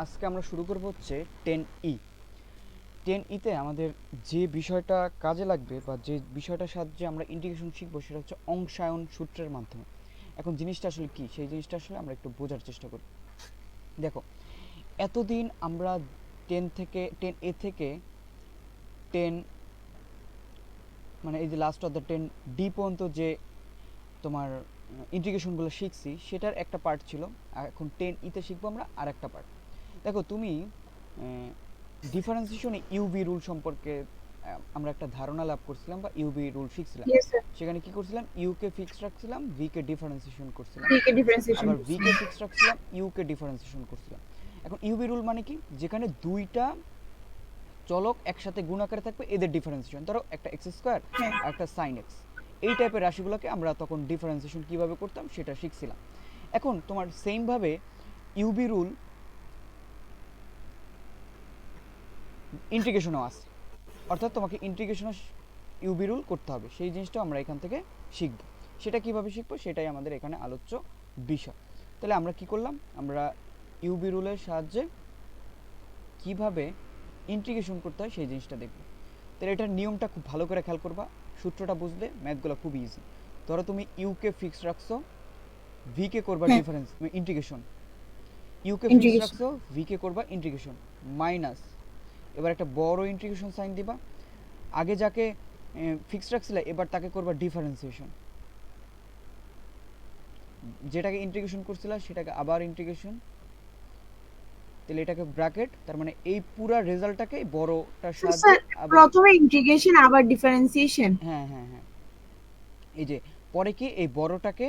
আজকে আমরা শুরু করব হচ্ছে 10E 10E তে আমাদের যে বিষয়টা কাজে লাগবে বা যে বিষয়টার সাহায্যে আমরা ইন্টিগ্রেশন শিখবো সেটা হচ্ছে অংশায়ন সূত্রের মাধ্যমে। এখন জিনিসটা আসলে কি, সেই জিনিসটা আসলে আমরা একটু বোঝার চেষ্টা করি। দেখো, এতদিন আমরা 10 মানে এই যে লাস্ট অফ দ্য 10D পর্যন্ত যে তোমার ইন্টিগ্রেশনগুলো শিখছি সেটার একটা পার্ট ছিল। আর এখন 10E শিখবো আমরা আর একটা পার্ট। দেখো তুমি ডিফারেন্সিয়েশনে ইউবি রুল সম্পর্কে আমরা একটা ধারণা লাভ করছিলাম বা ইউবি রুল শিখছিলাম। Yes, sir. সেখানে কি করছিলাম, ইউকে ফিক্স রাখছিলাম, ভিকে ডিফারেন্সিয়েশন করছিলাম, DK differentiation আবার করছি। ভিকে ফিক্স রাখছিলাম, ইউকে ডিফারেন্সিয়েশন করছিলাম। এখন ইউবি রুল মানে কি, যেখানে দুইটা চলক একসাথে গুণ আকারে থাকবে, এদের ডিফারেন্সিয়েশন। ধরো একটা এক্স স্কোয়ার হ্যাঁ, আর একটা সাইন এক্স, এই টাইপের রাশিগুলোকে আমরা তখন ডিফারেন্সিয়েশন কীভাবে করতাম সেটা শিখছিলাম। এখন তোমার সেমভাবে ইউবি রুল ইন্টিগ্রেশনও আছে, অর্থাৎ তোমাকে ইন্টিগ্রেশনও ইউবি রুল করতে হবে। সেই জিনিসটা আমরা এখান থেকে শিখব। সেটা কিভাবে শিখবো সেটাই আমাদের এখানে আলোচ্য বিষয়। তাহলে আমরা কি করলাম, আমরা ইউবি রুলের সাহায্যে কিভাবে ইন্টিগ্রেশন করতে হয় সেই জিনিসটা দেখব। তাহলে এটার নিয়মটা খুব ভালো করে খেয়াল করবা, সূত্রটা বুঝলে ম্যাথগুলো খুব ইজি। ধরো তুমি ইউকে ফিক্স রাখছো, ভিকে করবা হ্যাঁ, difference integration, UK fix integration. রাখছো, ভিকে করবা ইন্টিগ্রেশন, মাইনাস, এবার একটা বড় ইন্টিগ্রেশন সাইন দিবা, আগে যাকে ফিক্স রাখছিলে এবার তাকে করবা ডিফারেন্সিয়েশন, যেটাকে ইন্টিগ্রেশন করছিলা সেটাকে আবার ইন্টিগ্রেশন, তাহলে এটাকে ব্র্যাকেট, তার মানে এই পুরো রেজাল্টটাকে বড়টার So, সাহায্যে sir, আবার, প্রথমে integration আবার differentiation. হ্যাঁ হ্যাঁ হ্যাঁ, এই যে পরে কি এই বড়টাকে,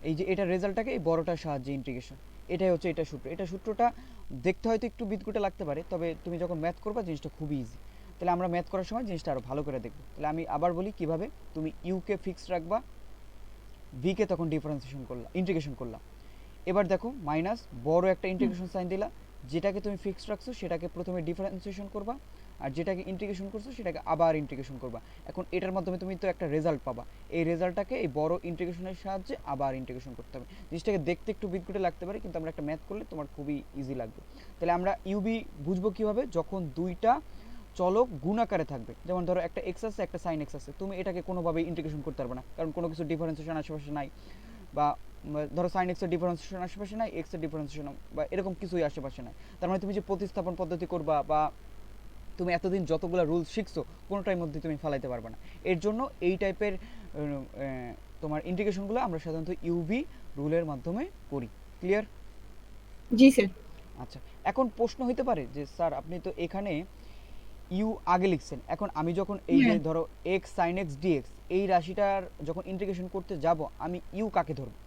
এই যে এটা রেজাল্টটাকে এই বড়টার সাহায্যে ইন্টিগ্রেশন, এটাই হচ্ছে এটা সূত্র। এটা সূত্রটা দেখতে হয়তো একটু বিদঘুটে লাগতে পারে, তবে তুমি যখন ম্যাথ করবা জিনিসটা খুবই ইজি। তাহলে আমরা ম্যাথ করার সময় জিনিসটা আরও ভালো করে দেখবো। তাহলে আমি আবার বলি কিভাবে, তুমি ইউকে ফিক্স রাখবা, ভিকে তখন ডিফারেন্সিয়েশন করলাম, ইন্টিগ্রেশন করলাম। এবার দেখো মাইনাস বড় একটা ইন্টিগ্রেশন সাইন দিলা, যেটাকে তুমি ফিক্সড রাখছো সেটাকে প্রথমে ডিফারেন্সিয়েশন করবা, আর যেটাকে ইন্টিগ্রেশন করছো সেটাকে আবার ইন্টিগ্রেশন করবা। এখন এটার মাধ্যমে তুমি তো একটা রেজাল্ট পাবা, এই রেজাল্টটাকে এই বড় ইন্টিগ্রেশনের সাহায্যে আবার ইন্টিগ্রেশন করতে হবে। জিনিসটাকে দেখতে একটু বিদঘুটে লাগতে পারে, কিন্তু আমরা একটা ম্যাথ করলে তোমার খুবই ইজি লাগবে। তাহলে আমরা ইউবি বুঝবো কিভাবে, যখন দুইটা চলক গুণ আকারে থাকবে। যেমন ধরো একটা এক্স আছে একটা সাইন এক্স আছে, তুমি এটাকে কোনোভাবেই ইন্টিগ্রেশন করতে পারবে না, কারণ কোনো কিছু ডিফারেন্সিয়েশন আশেপাশে নাই। বা ধরো সাইন এক্সের ডিফারেন্সিয়েশন আশেপাশে নাই, এক্সের ডিফারেন্সিয়েশন বা এরকম কিছুই আশেপাশে নাই। তার মানে তুমি যে প্রতিস্থাপন পদ্ধতি করবা বা তুমি এতদিন যতগুলো রুলস শিখছো কোনোটার মধ্যে তুমি ফালাইতে পারবে না। এর জন্য এই টাইপের তোমার ইন্টিগ্রেশনগুলো আমরা সাধারণত ইউভি রুলের মাধ্যমে করি। ক্লিয়ার? জি স্যার। আচ্ছা, এখন প্রশ্ন হইতে পারে যে স্যার আপনি তো এখানে ইউ আগে লিখছেন, এখন আমি যখন এই যে হ্যাঁ, ধরো এক্স সাইন এক্স ডিএক্স এই রাশিটার যখন ইন্টিগ্রেশন করতে যাব, আমি ইউ কাকে ধরবো?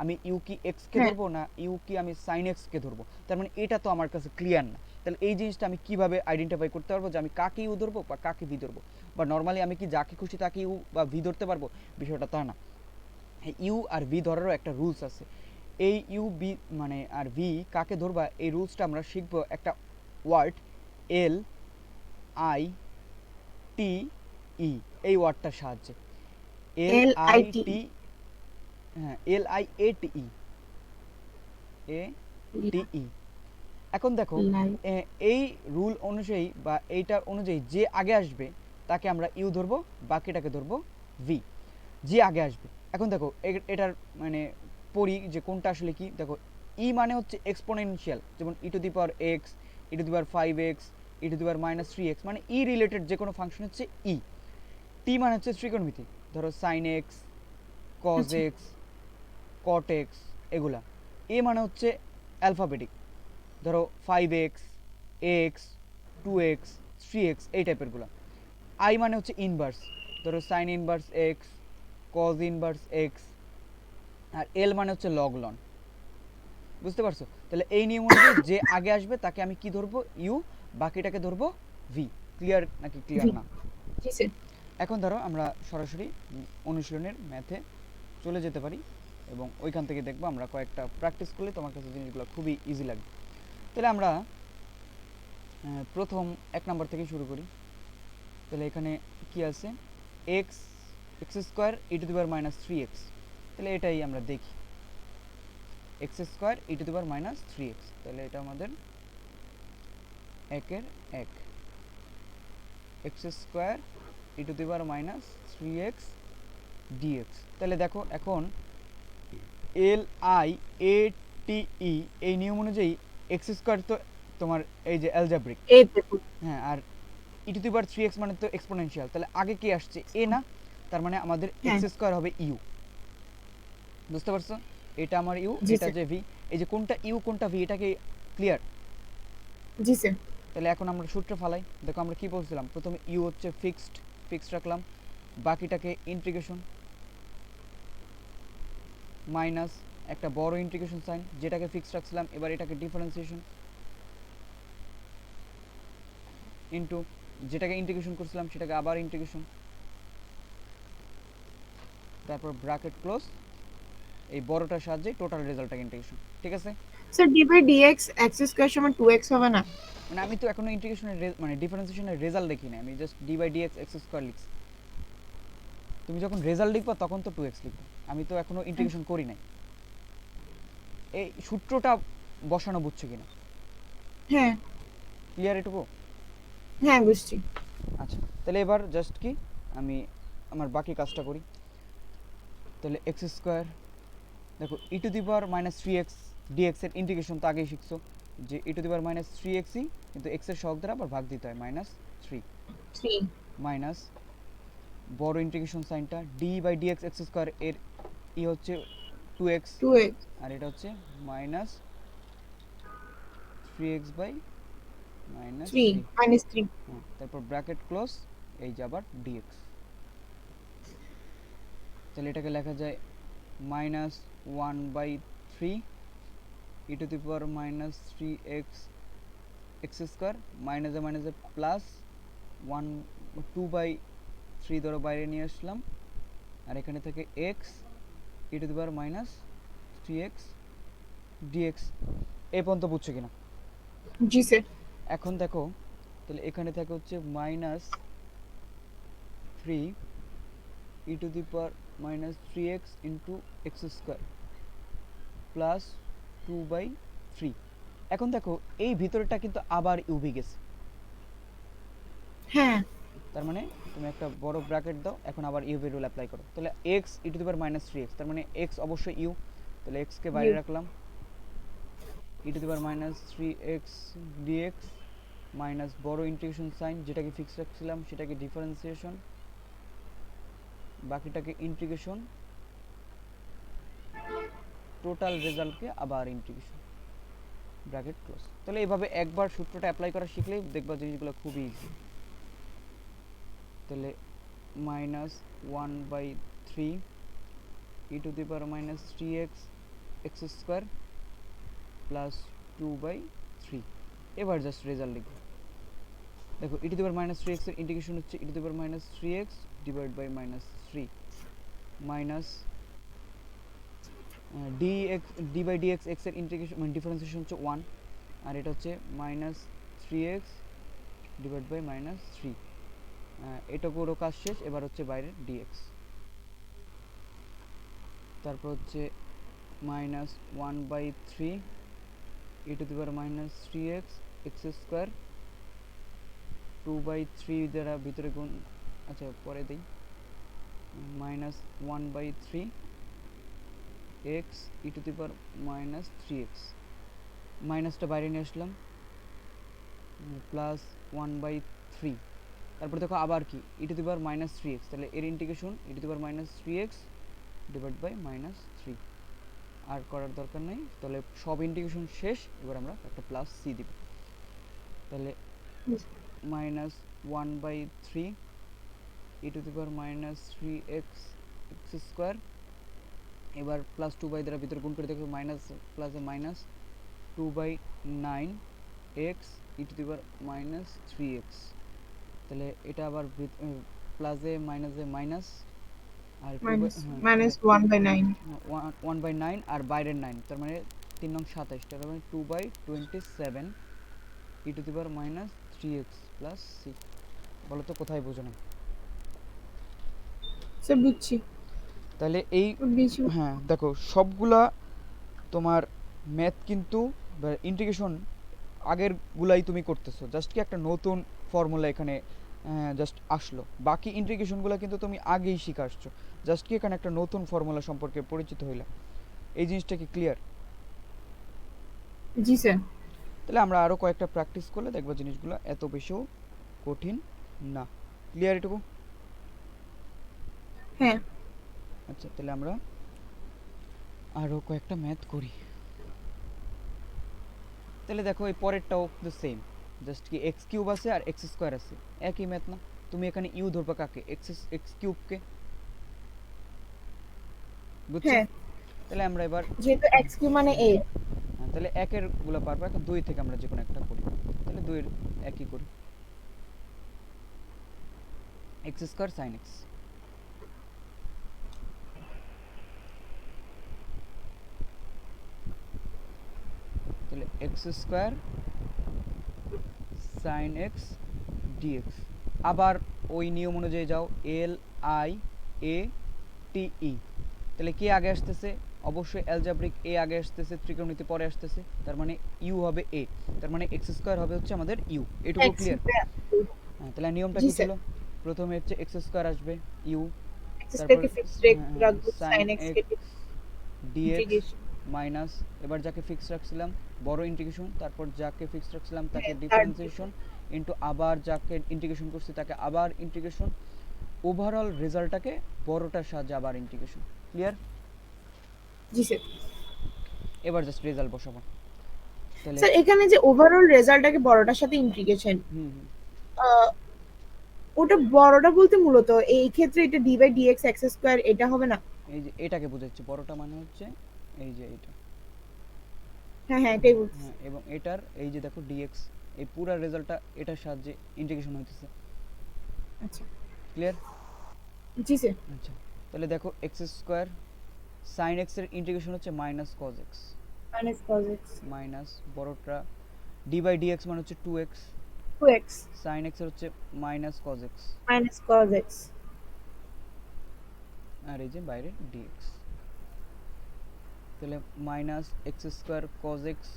আমি ইউ কি এক্সকে হ্যাঁ, ধরবো না ইউ কি আমি সাইন এক্সকে ধরবো? তার মানে এটা তো আমার কাছে ক্লিয়ার না। তাহলে এই জিনিসটা আমি কিভাবে আইডেন্টিফাই করতে পারবো যে আমি কাকে ইউ ধরবো বা কাকে ভি ধরবো? বা নর্মালি আমি কি যাকে খুশি তাকে ইউ বা ভি ধরতে পারবো? বিষয়টা তা না। ইউ আর ভি ধরারও একটা রুলস আছে। এই ইউ বি মানে আর ভি কাকে ধরবা, এই রুলসটা আমরা শিখবো একটা ওয়ার্ড এল আই টি ই, এই ওয়ার্ডটার সাহায্যে। L I LIT. টি, হ্যাঁ এল আই এ টি ই, এ টি ই। এখন দেখো Light. এই রুল অনুযায়ী বা এইটার অনুযায়ী যে আগে আসবে তাকে আমরা ইউ ধরবো, বাকিটাকে ধরবো ভি, যে আগে আসবে। এখন দেখো এটার মানে পড়ি যে কোনটা আসলে কি। দেখো ই মানে হচ্ছে এক্সপোনেনশিয়াল, যেমন e to the power x, e to the power 5x, e to the power -3x, মানে ই রিলেটেড যে কোনো ফাংশন হচ্ছে ই। টি মানে হচ্ছে ত্রিকোণমিতি, ধরো সাইন এক্স, কজ আচ্ছা, এক্স, কট এক্স, এগুলা। এ মানে হচ্ছে অ্যালফাবেটিক, ধরো 5x, এক্স, 2x, 3x, এই টাইপেরগুলো। আই মানে হচ্ছে ইনভার্স, ধরো sine inverse x, cos inverse x. আর এল মানে হচ্ছে লগ লন। বুঝতে পারছো? তাহলে এই নিয়ম অনুযায়ী যে আগে আসবে তাকে আমি কি ধরবো, ইউ, বাকিটাকে ধরবো ভি। ক্লিয়ার নাকি জি, ক্লিয়ার না? জি স্যার। এখন ধরো আমরা সরাসরি অনুশীলনের ম্যাথে চলে যেতে পারি এবং ওইখান থেকে দেখবো আমরা কয়েকটা প্র্যাকটিস করলে তোমার কাছে জিনিসগুলো খুবই ইজি লাগবে। তাহলে আমরা প্রথম 1 নম্বর থেকে শুরু করি। তাহলে এখানে কি আছে, x x square E to the power -3x। তাহলে এটাই আমরা দেখি, x square E to the power -3x। তাহলে এটা আমাদের একের এক x square E to the power minus 3x dx। তাহলে দেখো এখন এল আই এ টি ই এই নিয়ম অনুযায়ী এক্স স্কোয়ার তো তোমার এই যে অ্যালজাব্রিক, এ তে put। হ্যাঁ, আর e to the power 3x মানে তো এক্সপোনেনশিয়াল, তাহলে আগে কি আসছে এ না, তার মানে আমাদের হ্যাঁ এক্স স্কোয়ার হবে ইউ। বুঝতে পারছো? এটা আমার ইউ, জি এটা স্যার। যে ভি, এই যে কোনটা ইউ কোনটা ভি এটা কি ক্লিয়ার? জি স্যার। তাহলে এখন আমরা সূত্র ফালাই। দেখো আমরা কি বলছিলাম, প্রথমে ইউ হচ্ছে ফিক্সড রাখলাম, বাকিটাকে ইন্টিগ্রেশন মাইনাস একটা বড় ইন্টিগ্রেশন সাইন যেটাকে ফিক্সড রাখছিলাম, এবার এটাকে ডিফারেন্সিয়েশন ইনটু যেটাকে ইন্টিগ্রেশন করছিলাম সেটাকে আবার ইন্টিগ্রেশন, তারপর ব্র্যাকেট ক্লোজ, এই বড়টার সাহায্যে টোটাল রেজাল্টটাকে ইন্টিগ্রেশন। ঠিক আছে? Sir d by dx x square সমান 2x হবে না? মানে আমি তো এখনো ইন্টিগ্রেশনের মানে ডিফারেন্সিয়েশনের রেজাল্ট দেখি না, আমি just d by dx x square লিখছি। তুমি যখন রেজাল্ট লিখবা তখন তো 2x লিখবে, আমি তো এখনো ইন্টিগ্রেশন করি নাই। এই সূত্রটা বসানো বুঝছো কিনা? হ্যাঁ ক্লিয়ার এটুকু? হ্যাঁ বুঝছি। আচ্ছা, তাহলে এবার জাস্ট কি আমি আমার বাকি কাজটা করি। তাহলে এক্স স্কোয়ার, দেখো e to the power minus 3x dx এর ইন্টিগ্রেশন তো আগেই শিখছো, যে ই টু দি পাওয়ার মাইনাস 3xই কিন্তু এক্স এর সহগ দ্বারা আবার ভাগ দিতে হয়, মাইনাস 3 3 মাইনাস বড় ইন্টিগ্রেশন সাইনটা d by dx x square এর ই হচ্ছে 2x, 2x আর এটা হচ্ছে minus 3x by minus 3 3। minus 3। হ্যাঁ, তারপর ব্র্যাকেট ক্লোজ, এই যে আবার ডিএক্স। তাহলে এটাকে লেখা যায় minus 1/3 e to the power minus 3x x square, মাইনাসে প্লাস 2/3 ধরো বাইরে নিয়ে আসলাম, আর এখানে থেকে x e to the power minus 3x dx. এই পর্যন্ত বুঝছো কিনা? জি স্যার। এখন দেখো, তাহলে এখানে থাকে হচ্ছে minus 3 e to the power minus 3x into x square plus 2/3। এখন দেখো এই ভিতরটা কিন্তু আবার ইউভি গেছে, হ্যাঁ তার মানে তুমি একটা বড় ব্র্যাকেট দাও, এখন আবার ইউভি রুল অ্যাপ্লাই করো। তাহলে x E to the power minus 3x, তার মানে x অবশ্যই ইউ, তাহলে x কে বাইরে ইউ রাখলাম, e to the power minus 3x dx minus বড় ইন্টিগ্রেশন সাইন যেটাকে ফিক্স রাখছিলাম সেটাকে ডিফারেন্সিয়েশন, বাকিটাকে ইন্টিগ্রেশন, টোটাল রেজাল্টকে আবার ইন্টিগ্রেশন, ব্র্যাকেট ক্লোজ। তাহলে এইভাবে একবার সূত্রটা অ্যাপ্লাই করা শিখলেই দেখবা জিনিসগুলো খুবই ইজি। তাহলে minus 1/3 e to the power minus 3x x square plus 2/3। এবার জাস্ট রেজাল্ট লিখবো। দেখো e to the power minus 3x এর ইন্টিগ্রেশন হচ্ছে e to the power minus 3x divide by minus 3 minus D by dx x এর integration মানে differentiation হচ্ছে 1, আর এটা হচ্ছে minus 3x divide by minus 3। এটা পুরো কাজ শেষ, এবার হচ্ছে বাইরের ডিএক্স। তারপর হচ্ছে minus 1/3 e to the power minus 3x x square 2/3 দ্বারা ভিতরে গুণ, আচ্ছা পরে দিই, minus 1/3 x e to the power minus 3x, মাইনাসটা বাইরে নিয়ে আসলাম, প্লাস 1/3। তারপর দেখো আবার কি ই to the power minus 3x, তাহলে এর integration e to the power minus 3x divide by minus 3। আর করার দরকার নেই, তাহলে সব ইন্টিগ্রেশন শেষ, এবার আমরা একটা প্লাস সি দিব। তাহলে minus 1/3 e to the power minus 3x x square, এবার প্লাস 2 বাই দ্বারা ভিতরে গুণ করে দেখো মাইনাস প্লাসে minus 2/9 x e to the power minus 3x। তাহলে এটা আবার প্লাসে মাইনাসে মাইনাস, আর মাইনাস 1/9। 1/9 আর বাইরের 9, তার মানে 3 নং 27, তার মানে 2/27 e to the power minus 3x plus C. বলো তো কোথায় বোঝো না? স্যার বুঝছি। তাহলে এই বুঝছি। হ্যাঁ দেখো সবগুলা তোমার ম্যাথ কিন্তু ইন্টিগ্রেশন আগের গুলাই তুমি করতেছো, জাস্ট কি একটা নতুন ফর্মুলা এখানে জাস্ট আসলো। বাকি ইন্টিগ্রেশনগুলো কিন্তু তুমি আগেই শিখে আসছো, জাস্ট কি এখানে একটা নতুন ফর্মুলা সম্পর্কে পরিচিত হইলা। এই জিনিসটা কি ক্লিয়ার? জি স্যার। তাহলে আমরা আরও কয়েকটা প্র্যাকটিস করলে দেখবো জিনিসগুলো এত বেশিও কঠিন না। ক্লিয়ার এটুকু? হ্যাঁ। আচ্ছা, তাহলে আমরা আরও কয়েকটা ম্যাথ করি। তাহলে দেখো এই পরেরটাও দ্য সেম, জাস্ট কি এক্স কিউব আছে আর এক্স স্কোয়ার আছে, একই ম্যাথ না? তুমি এখানে ইউ ধরবা কাকে? এক্স কিউবকে, বুঝছো? হ্যাঁ, তাহলে আমরা এবার যেহেতু এক্স কিউ মানে এ। তাহলে একের গুলো পারবো, এখন দুই থেকে আমরা যে কোনো একটা করি। তাহলে দুইয়ের একই করি, এক্স স্কোয়ার সাইন এক্স। তাহলে x square sine x dx. আবার ওই নিয়ম অনুযায়ী যাও, এল আই এ টি ই। তাহলে কে আগে আসতেছে? অবশ্যই অ্যালজাব্রিক এ আগে আসতেছে, ত্রিকোণমিতি পরে আসতেছে, তার মানে ইউ হবে এ, তার মানে এক্স স্কোয়ার হবে হচ্ছে আমাদের ইউ। এটুকু এক্স ক্লিয়ার? হ্যাঁ, তাহলে নিয়মটা জি কি স্যার। ছিল? প্রথমে হচ্ছে এক্স স্কোয়ার আসবে, ইউ, এক্স তারপর স্কয়ারকে ফিক্সড রাখবো, সাইন সাইন এক্স কে এক্স ডিএক্স ইন্টিগ্রেশন। মাইনাস, এবার যাকে ফিক্স রাখছিলাম বড় ইন্টিগ্রেশন, তারপর যাকে ফিক্স রাখছিলাম তাকে হ্যাঁ, তার ডিফারেন্সিয়েশন, ইন্টু আবার যাকে ইন্টিগ্রেশন করছি তাকে আবার ইন্টিগ্রেশন, ওভারঅল রেজাল্টটাকে বড়টার সাহায্যে আবার ইন্টিগ্রেশন। ক্লিয়ার? জি স্যার। এবার জাস্ট রেজাল্ট বসাবো। তাহলে স্যার এখানে যে ওভারঅল রেজাল্টটাকে বড়টার সাথে ইন্টিগ্রেশন, হুম হুম ওটা বড়টা বলতে মূলত এই ক্ষেত্রে এটা d by dx x square এটা হবে না? এই যে এটাকে বোঝাচ্ছি, বড়টা মানে হচ্ছে এই যে এইটা। হ্যাঁ হ্যাঁ, এটাই বলছি। হ্যাঁ, এবং এটার এই যে দেখো ডিএক্স, এই পুরো রেজাল্টটা এটার সাহায্যে ইন্টিগ্রেশন হইতেছে। আচ্ছা। ক্লিয়ার? জি স্যার। আচ্ছা, তাহলে দেখো এক্স স্কোয়ার সাইন এক্স এর ইন্টিগ্রেশন হচ্ছে minus cos x, minus cos x minus বড়টা ডি বাই ডিএক্স মানে হচ্ছে 2x, 2x সাইন এক্স এর হচ্ছে minus cos x, minus cos x. আর এই যে বাইরে ডিএক্স। তাহলে minus x square cos x,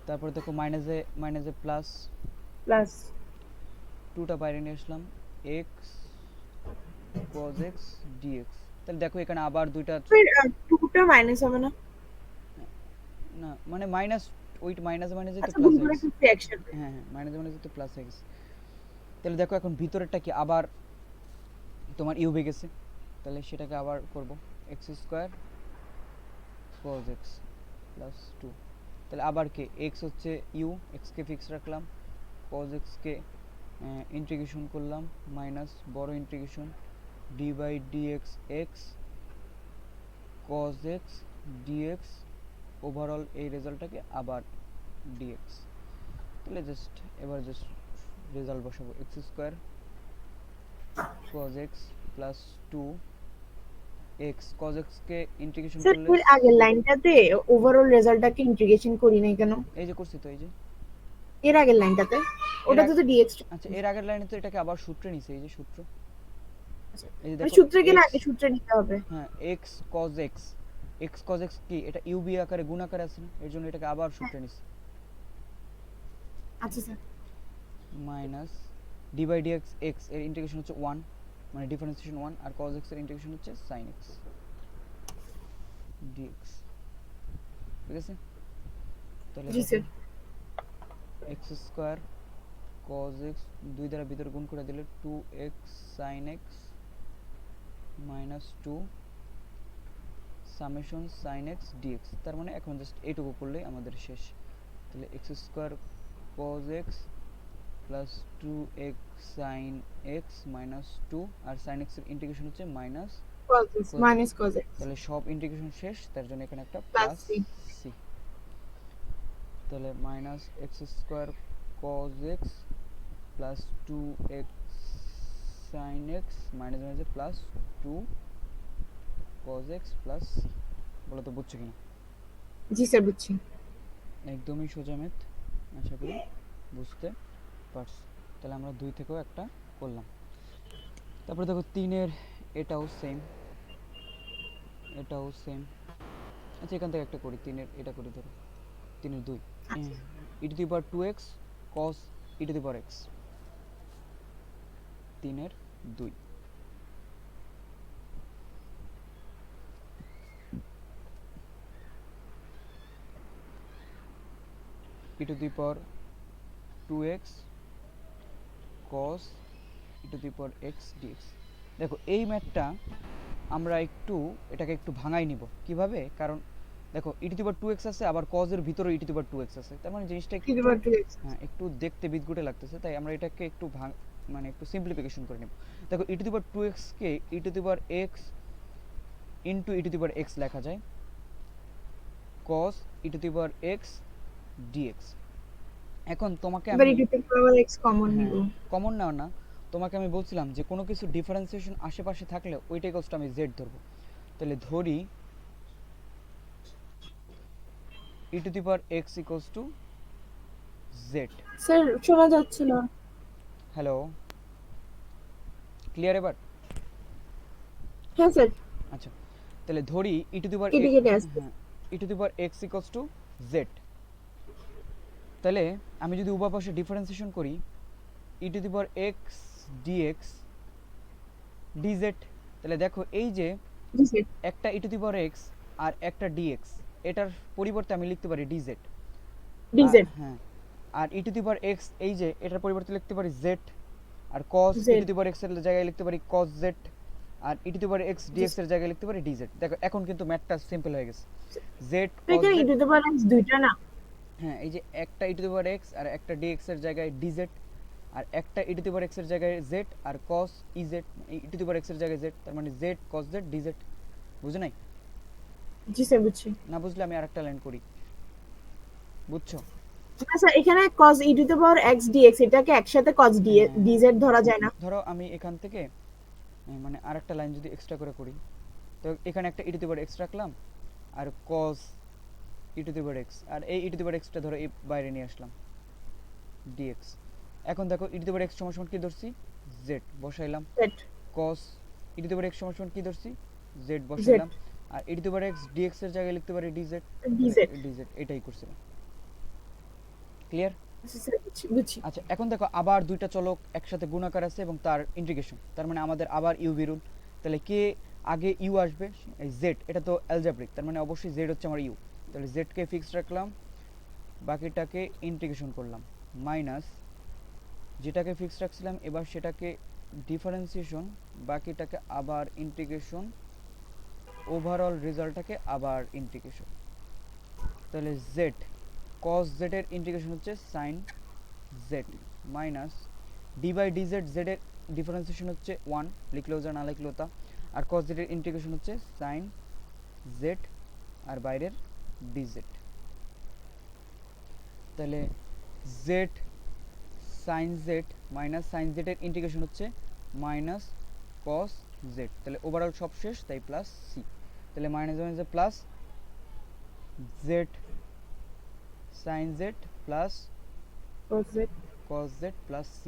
তারপর দেখো মাইনাসে প্লাস, প্লাস টুটা বাইরে নিয়ে আসলাম, এক্স কজ এক্স ডিএক্স। তাহলে দেখো এখানে আবার দুইটা, ফির 2টা মাইনাস হবে না? না মানে মাইনাস, ওই মাইনাসে মাইনাসে তো আচ্ছা, প্লাস ভুল হয়ে করে গেছে। ফিরছে একসাথে। হ্যাঁ হ্যাঁ, মাইনাসে মাইনাসে তো প্লাস হয়ে গেছে। তাহলে দেখো এখন ভিতরেরটা কি আবার তোমার ইউ হয়ে গেছে, তাহলে সেটাকে আবার করব, x square cos x plus 2। তাহলে আবার কে এক্স হচ্ছে ইউ, এক্সকে ফিক্স রাখলাম, কজ এক্সকে ইন্টিগ্রেশন করলাম, মাইনাস বড় integration d by dx x cos x dx, overall এই রেজাল্টটাকে আবার ডিএক্স। তাহলে জাস্ট এবার জাস্ট রেজাল্ট বসাবো, x square cos x plus 2 x cos এক্সকে ইন্টিগ্রেশন স্যার করলে, এর আগের লাইনটাতে ওভারঅল রেজাল্টটাকে ইন্টিগ্রেশন করি নাই কেন? এই যে করছি তো, এই যে এর আগের লাইনটাতে এর ওটাতে তো ডিএক্স। আচ্ছা এর আগের লাইনে তো এটাকে আবার সূত্রে নিছে, এই যে সূত্র, এই যে মানে দেখো সূত্রে গেলে এক্স, আগে সূত্রে নিতে হবে। হ্যাঁ x cos x, x cos x কি এটা ইউবি আকারে গুণ আকারে আছে না, এর জন্য এটাকে আবার সূত্রে নিছে, আচ্ছা sir. Minus D by dx x এর ইন্টিগ্রেশন হচ্ছে 1, মানে ডিফারেন্সিয়েশন 1, আর cos x এর ইন্টিগ্রেশন হচ্ছে sin x dx। ঠিক আছে? তাহলে জি দেখো sir. x square cos x দুই দ্বারা ভিতরে গুণ করে দিলে 2x sin x minus 2 summation sin x dx। তার মানে এখন জাস্ট এইটুকু করলেই আমাদের শেষ। তাহলে x square cos x plus 2x sin x minus 2, আর sin x এর ইন্টিগ্রেশন হচ্ছে মাইনাস মাইনাস কজ এক্স তাহলে সব ইন্টিগ্রেশন শেষ, তার জন্য এখানে একটা প্লাস প্লাস সি। সি। তাহলে minus x square cos x plus 2x sine x minus মাইনাসে plus 2 cos x plus C. বলো তো বুঝছো কিনা? জি স্যার, বুঝছি। একদমই সোজা ম্যাথ, আশা করি বুঝতে পারছো। তাহলে আমরা 2 থেকেও একটা করলাম। তারপরে দেখো 3-এর এটাও সেম, এটাও সেম। আচ্ছা এখান থেকে একটা করি, 3-এর এটা করি, ধরো 3-এর 2। E to the power 2x cos e to the power x 3 এর 2 e to the power 2x cos e to the power x dx। দেখো এই ম্যাথটা আমরা এটাকে একটু ভাঙাই নিব কিভাবে, কারণ দেখো e to the power 2x আছে, আবার cos এর ভিতরে ই টু দি পাওয়ার 2x আছে, তার মানে জিনিসটা কি একটু দেবার 2x হ্যাঁ একটু দেখতে বিদঘুটে লাগতেছে, তাই আমরা এটাকে একটু মানে একটু সিম্পলিফিকেশন করে নেব। দেখো e to the power 2x কে e to the power x into e to the power x লেখা যায় cos e to the power x dx। এখন তোমাকে এবার আমি e to the power x common নিব। হ্যাঁ কমন নাও না, তোমাকে আমি বলছিলাম যে কোনো কিছু ডিফারেন্সিয়েশন আশেপাশে থাকলে ওইটাই কষ্ট আমি z ধরবো। তাহলে ধরি e to the power x equals to z। Sir শোনা যাচ্ছে না। হ্যালো, ক্লিয়ার এবার? হ্যাঁ স্যার, আচ্ছা, তাহলে ধরি ই টু দি পাওয়ার কেটে কেটে আসছে। হ্যাঁ e to the power x equals to z। তাহলে আমি যদি উভয় পাশে ডিফারেন্সিয়েশন করি e to the power x dx dz, তাহলে দেখো এই যে জি স্যার। একটা ই টু দি পাওয়ার x আর একটা dx, এটার পরিবর্তে আমি লিখতে পারি dz। dz হ্যাঁ, আর e to the power x এই যে এটার পরিবর্তে লিখতে পারি z, আর cos z e to the power x এর জায়গায় লিখতে পারি cos z, আর e to the power x জি dx এর জায়গায় লিখতে পারি dz। দেখো এখন কিন্তু ম্যাথটা সিম্পল হয়ে গেছে। z তো cos এখানে z, e to the power x দুইটা না? হ্যাঁ এই যে একটা ই টু দি পাওয়ার x আর একটা dx এর জায়গায় dz, আর একটা ই টু দি পাওয়ার x এর জায়গায় z আর cos ez e to the power x এর জায়গায় z, তার মানে z cos z dz। বুঝো নাই? জি স্যার বুঝছি। না বুঝলে আমি আরেকটা লাইন করি, বুঝছো? না স্যার, এখানে cos e to the power x dx এটাকে একসাথে cos dz ধরা যায় না? ধরো আমি এখান থেকে মানে আরেকটা লাইন যদি এক্সট্রা করে করি, তো এখানে একটা ই টু দি পাওয়ার x রাখলাম আর cos e to the power x, আর এই ই টু দি পাওয়ার x টা ধরো এই বাইরে নিয়ে আসলাম dx। এখন দেখো e to the power x সমান সমান কি ধরছি, z বসাইলাম, set cos e to the power x সমান সমান কি ধরছি, z z বসাইলাম, আর e to the power x dx এর জায়গায় লিখতে পারি dz, dz। dz এটাই করছিলাম। ক্লিয়ার? আচ্ছা স্যার, বুঝছি বুঝছি। আচ্ছা এখন দেখো আবার দুইটা চলক একসাথে গুণাকার আছে এবং তার ইন্টিগ্রেশন, তার মানে আমাদের আবার ইউ বেরুন। তাহলে কে আগে ইউ আসবে, এই জেড, এটা তো অ্যালজেব্রিক, তার মানে অবশ্যই জেড হচ্ছে আমার ইউ। তাহলে জেড কে ফিক্সড রাখলাম, বাকিটাকে ইন্টিগ্রেশন করলাম, মাইনাস যেটাকে ফিক্সড রাখছিলাম এবার সেটাকে ডিফারেন্সিয়েশন, বাকিটাকে আবার ইন্টিগ্রেশন, ওভারঅল রেজাল্টটাকে আবার ইন্টিগ্রেশন। তাহলে জেড cos z এর ইন্টিগ্রেশন হচ্ছে sin z minus D by D Z, Z এর ডিফারেন্সিয়েশন হচ্ছে 1, লিখলেও যা না লিখলেও তা, আর cos z এর ইন্টিগ্রেশন হচ্ছে sin z আর বাইরের dz। তাহলে z sin z minus sin z এর ইন্টিগ্রেশন হচ্ছে মাইনাস cos z, তাহলে ওভারঅল সব শেষ তাই প্লাস c। তাহলে minus minus plus z sin z plus cos z cos z plus c।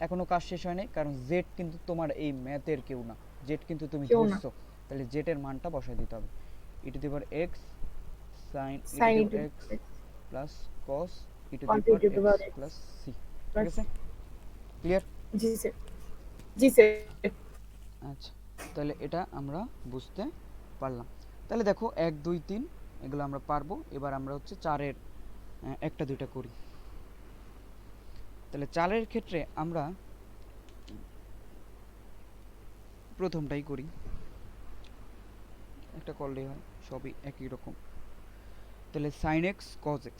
এখনো কাজ শেষ হয় নাই, কারণ z কিন্তু তোমার এই ম্যাথের কেউ না, z কিন্তু তুমি কেউ না। ধরছো, তাহলে z এর মানটা বসাই দিতে হবে, e to the power x sin e sin to e the to power the x power x plus cos e to the cos e power to the x power x plus c। ঠিক plus আছে, clear? জি sir. জি sir. আচ্ছা, তাহলে এটা আমরা বুঝতে পারলাম। তাহলে দেখো 1 2 3 এগুলো আমরা পারবো। এবার আমরা হচ্ছে 4-এর একটা দুইটা করি। তাহলে 4-এর ক্ষেত্রে আমরা প্রথমটাই করি, একটা করলেই হয়, সবই একই রকম। তাহলে sin x cos x,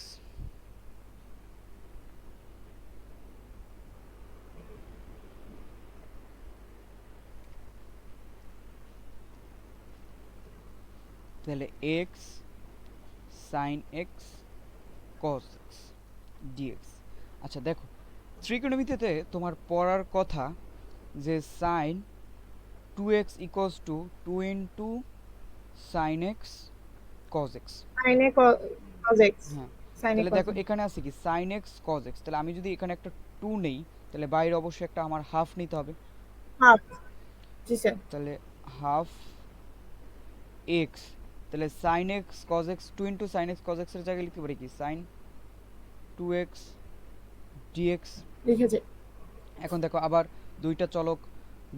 তাহলে x sin x cos x dx। আচ্ছা দেখো ত্রিকোণমিতিতে তোমার পড়ার কথা যে sin 2x equals to 2 into sin x cos x। sin e cos x হ্যাঁ, sin e তাহলে cos দেখো x এখানে আছে কি sin x cos x, তাহলে আমি যদি এখানে একটা 2 নেই তাহলে বাইরে অবশ্যই একটা আমার হাফ নিতে হবে। half জি স্যার। তাহলে হাফ x, তাহলে sin x cos x 2 into sin x cos x এর জায়গায় লিখতে পারি কি sin 2x dx। লিখেছে। এখন দেখো আবার দুইটা চলক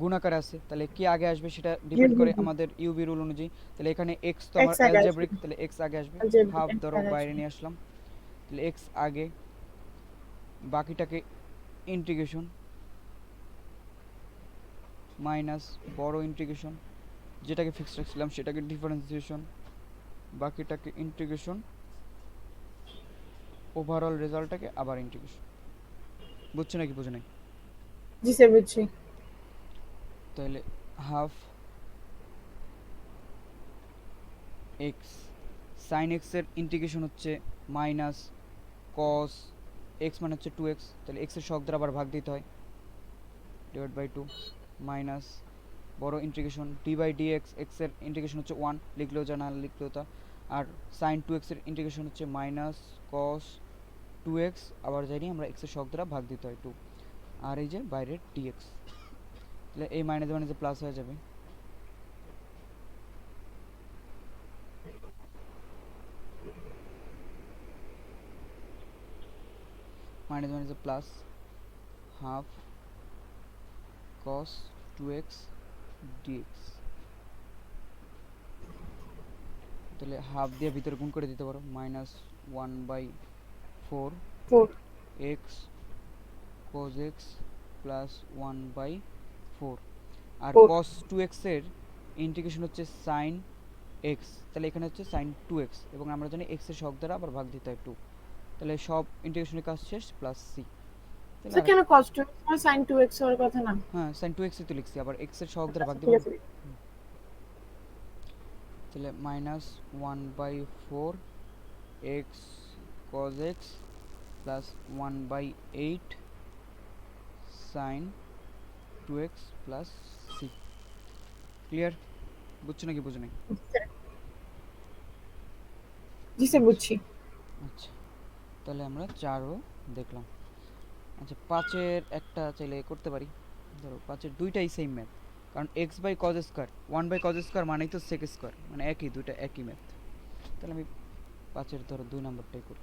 গুণাকারে আছে, তাহলে কি আগে আসবে সেটা ডিপেন্ড UV করে আমাদের ইউবি রুল অনুযায়ী। তাহলে এখানে x তো X আমার আগে আসবে। অ্যালজেব্রিক, তাহলে x আগে আসবে। algebraic হাফ X ধরো আগে বাইরে আসবে। নিয়ে আসলাম, তাহলে x আগে, বাকিটাকে ইন্টিগ্রেশন মাইনাস বড় ইন্টিগ্রেশন, যেটাকে ফিক্সড রাখছিলাম সেটাকে ডিফারেন্সিয়েশন, বাকিটাকে ইন্টিগ্রেশন, ওভারঅল রেজাল্টটাকে আবার ইন্টিগ্রেশন। বুঝছো নাকি বুঝো নাই? জি স্যার বুঝছি। তাহলে হাফ এক্স, সাইন এক্স এর ইন্টিগ্রেশন হচ্ছে মাইনাস কস এক্স মানে হচ্ছে 2x, তাহলে এক্স এর শক দ্বারা আবার ভাগ দিতে হয়, ডিভাইড বাই 2 মাইনাস বড় integration d by d x, x এর ইন্টিগ্রেশন হচ্ছে 1, লিখলেও যা না লিখলেও তা। আর সাইন 2x এর ইন্টিগ্রেশন হচ্ছে মাইনাস কস 2x, আবার জানি আমরা এক্স এর শক দ্বারা ভাগ দিতে হয় 2, আর এই যে বাইরের dx, তাহলে এই মাইনাস মাইনাসে প্লাস হয়ে যাবে। মাইনাস মাইনাসে plus half cos 2x dx, তাহলে হাফ দিয়ে ভিতরে গুণ করে দিতে পারো, minus 1/4 4 x cos x plus 1/4, আর 4 cos 2x এর ইন্টিগ্রেশন হচ্ছে sin x, তাহলে এখানে হচ্ছে sin 2x, এবং আমরা জানি x এর শক দ্বারা আবার ভাগ দিতে হয় 2, তাহলে সব ইন্টিগ্রেশনের কাজ শেষ, প্লাস c। তাহলে স্যার কেন cos 2x আর sin 2x হওয়ার কথা না? হ্যাঁ sin 2x ই তো লিখছি, আবার x এর শক দ্বারা ভাগ ঠিক দেবো না? আছে। তাহলে minus 1/4 x cos x plus 1/8 sin 2x plus c। Clear? বুঝছো নাকি বুঝো নাই? জি স্যার বুঝছি। আচ্ছা, তাহলে আমরা 4ও দেখলাম। আচ্ছা, 5-এর একটা চাইলে করতে পারি। ধরো 5-এর দুইটাই সেম ম্যাথ, কারণ x by cos square 1/cos square মানেই তো sec স্কয়ার, মানে একই, দুইটা একই ম্যাথ। তাহলে আমি 5-এর ধরো 2 নাম্বারটাই করি।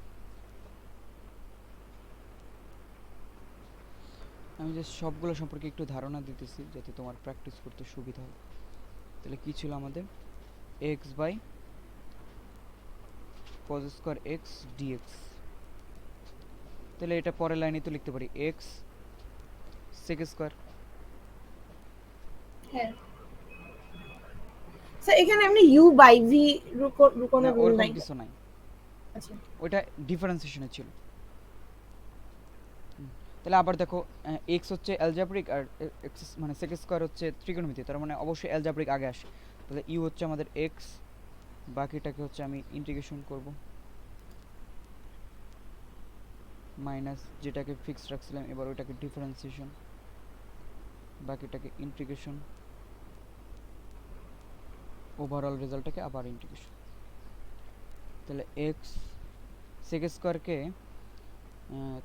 আমি যে সবগুলো সম্পর্কে একটু ধারণা দিতেছি যাতে তোমার প্র্যাকটিস করতে সুবিধা হয়। তাহলে কি ছিল আমাদের? x by cos square x dx, তাহলে এটা পরের লাইনে তো লিখতে পারি x sec স্কয়ার। হ্যাঁ স্যার এখানে এমনি u বাই v কোনো না, রুল ওরকম নাই। কিছু নাই, আচ্ছা ওইটা ডিফারেন্সিয়েশনে ছিল। তাহলে আবার দেখো, x হচ্ছে অ্যালজেব্রিক আর x মানে sec স্কয়ার হচ্ছে ত্রিকোণমিতি, তার মানে অবশ্যই অ্যালজেব্রিক আগে আসে। তাহলে u হচ্ছে আমাদের x, বাকিটাকে হচ্ছে আমি ইন্টিগ্রেশন করব, মাইনাস যেটাকে ফিক্সড রাখছিলাম এবার ওইটাকে ডিফারেন্সিয়েশন, বাকিটাকে ইন্টিগ্রেশন, ওভারঅল রেজাল্টটাকে আবার ইন্টিগ্রেশন। তাহলে x sec স্কয়ারকে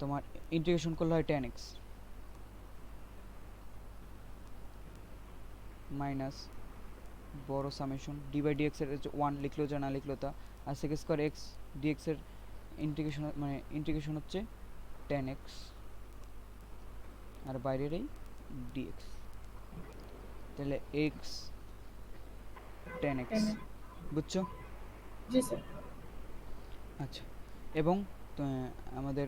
তোমার ইন্টিগ্রেশন করলে হয় tan x মাইনাস বড় সামেশন ডি বাই ডিএক্স এর 1, লিখলেও যা না লিখলেও তা, আর sec স্কয়ার x dx এর ইন্টিগ্রেশন মানে ইন্টিগ্রেশন হচ্ছে tan x আর বাইরের এই dx, তাহলে x tan x। বুঝছো? জি স্যার। আচ্ছা, এবং আমাদের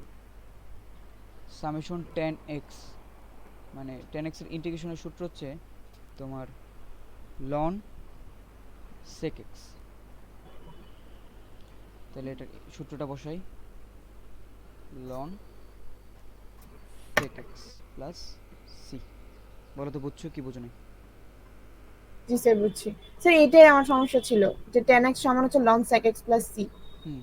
সামেশন tan x মানে tan x এর ইন্টিগ্রেশনের সূত্র হচ্ছে তোমার ln sec x, তাহলে এটা সূত্রটা বসাই, ln sec x plus c। বলো তো বুঝছো কি বুঝো না? জি স্যার বুঝছি। স্যার এটাই আমার সমস্যা ছিল যে tan x সমান হচ্ছে ln sec x plus c। হুম,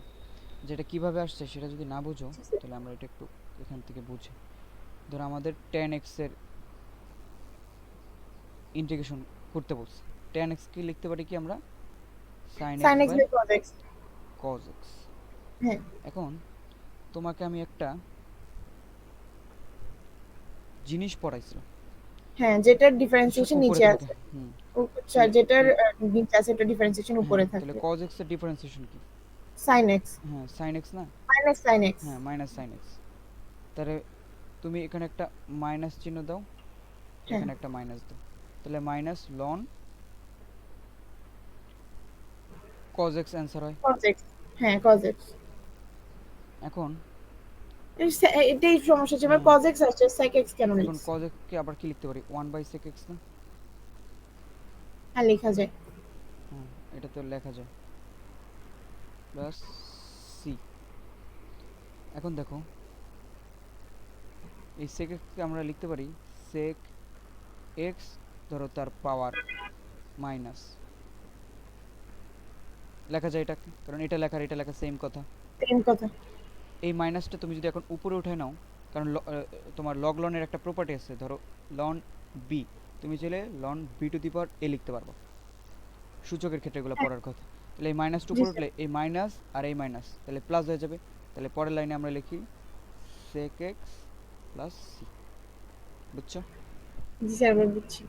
যেটা কিভাবে আসছে সেটা যদি না বুঝো জি স্যার। তাহলে আমরা এটা একটু এখান থেকে বুঝি। ধরো আমাদের tan x এর ইন্টিগ্রেশন করতে বলছে, tan x কে লিখতে পারি কি আমরা sin x sin x by by cos x। cos x। হ্যাঁ এখন তোমাকে আমি একটা জিনিস পড়াইছিলাম, হ্যাঁ যেটার ডিফারেন্সিয়েশন উপরে নিচে থাকে। আছে। হুম, আচ্ছা তাহলে যেটার নিচে আছে এটা ডিফারেন্সিয়েশন হ্যাঁ, উপরে তাহলে থাকবে। cos x এর ডিফারেন্সিয়েশন কি? sin x হ্যাঁ sin x না, মাইনাস সাইন এক্স। হ্যাঁ মাইনাস সাইন এক্স। তাহলে তুমি এখানে একটা মাইনাস চিহ্ন দাও, হ্যাঁ এখানে একটা মাইনাস দাও, তাহলে minus ln cos x answer হয়। Cos x. হ্যাঁ কজ এক্স। এখন এটাই সমস্যা ছিল, হ্যাঁ কজ এক্স আসছে, সেক এক্স কেন এখন লিখছি? কজ এক্সকে আবার কি লিখতে পারি, ওয়ান বাই সেক এক্স না? হ্যাঁ লেখা যায়। হ্যাঁ এটা তো লেখা যায়, প্লাস সি। এখন দেখো এই সেক এক্সকে আমরা লিখতে পারি সেক এক্স, ধরো তার পাওয়ার মাইনাস, লেখা যায় এটাকে, কারণ এটা লেখার এটা লেখা সেম কথা। সেম কথা। এই মাইনাসটা তুমি যদি এখন উপরে উঠে নাও, কারণ তোমার লগ লনের একটা প্রপার্টি আছে, ধরো লন বি, তুমি চাইলে লন বি টু দি পাওয়ার এ লিখতে পারবো, সূচকের ক্ষেত্রে এগুলো হ্যাঁ পড়ার কথা। তাহলে এই মাইনাসটা জি উপরে স্যার। উঠলে এই মাইনাস আর এই মাইনাস তাহলে প্লাস হয়ে যাবে। তাহলে পরের লাইনে আমরা লিখি সেক এক্স প্লাস সি। বুঝছো? জি স্যার এবার বুঝছি।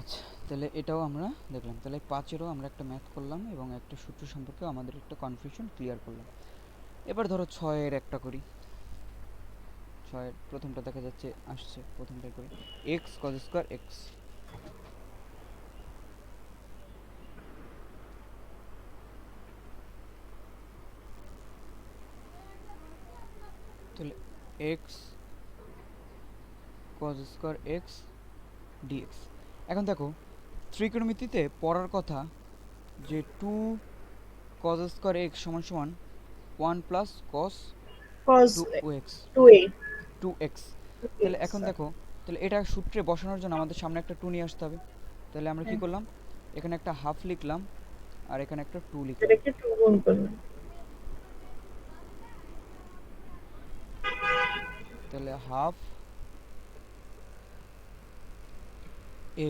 আচ্ছা, তাহলে এটাও আমরা দেখলাম। তাহলে 5-এরও আমরা একটা ম্যাথ করলাম এবং একটা সূত্র সম্পর্কে আমাদের একটা কনফিউশন ক্লিয়ার করলাম। এবার ধরো 6-এর একটা করি। 6-এর প্রথমটা দেখা যাচ্ছে আসছে, প্রথমটা করি এক্স কজ স্কোয়ার এক্স। তাহলে x cos square x dx. এখন দেখো ত্রিকোণমিতিতে পড়ার কথা যে 2 কজ স্কোয়ার এক্স সমান সমান 1 plus cos cause 2x, 2a। 2x। তাহলে এখন দেখো, তাহলে এটা সূত্রে বসানোর জন্য আমাদের সামনে একটা 2 নিয়ে আসতে হবে। তাহলে আমরা কি হ্যাঁ করলাম, এখানে একটা হাফ লিখলাম আর এখানে একটা 2 লিখলাম। এটাকে 2 গুণ করলাম। তাহলে হাফ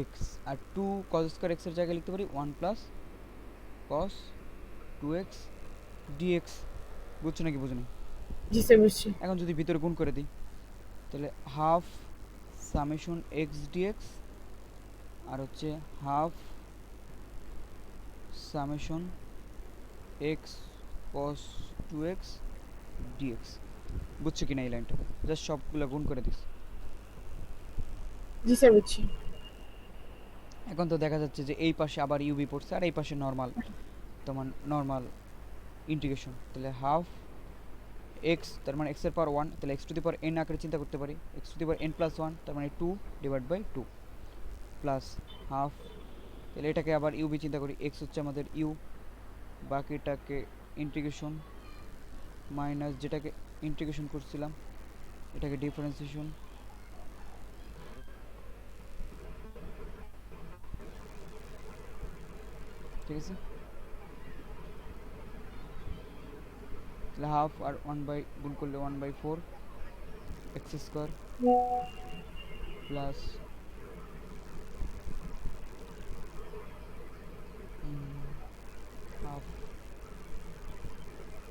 এক্স আর 2 কজ স্কোয়ার এক্স এর জায়গায় লিখতে পারি 1 প্লাস কস 2x dx। বুঝছো নাকি বুঝো না? জি স্যার বুঝছি। এখন যদি ভিতরে গুণ করে দিই, তাহলে হাফ সামেশন এক্স ডিএক্স আর হচ্ছে হাফ সামেশন এক্স কস 2x dx। বুঝছো কিনা এই লাইনটা? জাস্ট সবগুলো গুণ করে দিস। জি স্যার বুঝছি। এখন তো দেখা যাচ্ছে যে এই পাশে আবার ইউবি পড়ছে আর এই পাশে নর্মাল, তোমার নর্মাল ইন্টিগ্রেশন। তাহলে হাফ এক্স, তার মানে এক্স এর পাওয়ার 1, তাহলে x two the power N আকারে চিন্তা করতে পারি, x two the power N plus 1, তার মানে 2 ডিভাইড বাই 2 প্লাস হাফ। তাহলে এটাকে আবার ইউবি চিন্তা করি, এক্স হচ্ছে আমাদের ইউ, বাকিটাকে ইন্টিগ্রেশন মাইনাস যেটাকে ইন্টিগ্রেশন করছিলাম এটাকে ডিফারেন্সিয়েশন। ঠিক আছে? তাহলে হাফ আর 1 বাই গুণ করলে 1/4 এক্স স্কোয়ার প্লাস হাফ।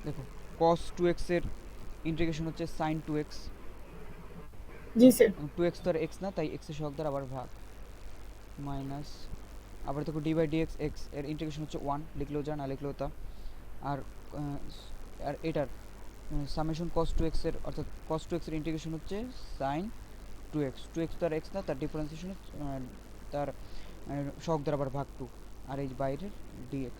দেখো cos 2x এর ইন্টিগ্রেশন হচ্ছে sin 2x, জি স্যার। এবং 2x তো আর x না, তাই x এর সহগ দ্বারা আবার ভাগ মাইনাস, আবার দেখো ডি বাই ডিএক্স এক্স এর ইন্টিগ্রেশন হচ্ছে 1, লিখলেও যা না লিখলেও তা। আর আর এটার সামেশন cos 2x এর, অর্থাৎ cos 2x এর ইন্টিগ্রেশন হচ্ছে sin 2x, 2x তো আর x না, তার ডিফারেন্সিয়েশন তার সহগ দ্বারা আবার ভাগ 2, আর এই বাইরের dx।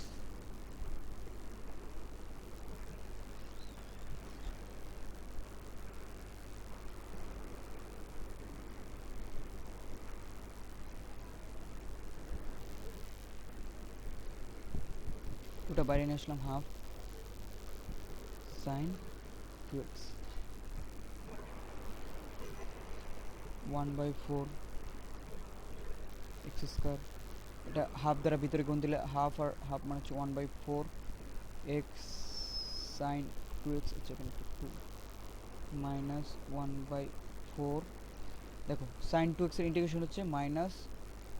ওটা বাইরে নিয়ে আসলাম, half sin 2x 1/4 x square. এটা হাফ দ্বারা ভিতরে গুণ দিলে হাফ আর হাফ মানে হচ্ছে 1/4 এক্স সাইন 2x, হচ্ছে এখানে 2 মাইনাস 1/4। দেখো সাইন 2x এর ইন্টিগ্রেশন হচ্ছে মাইনাস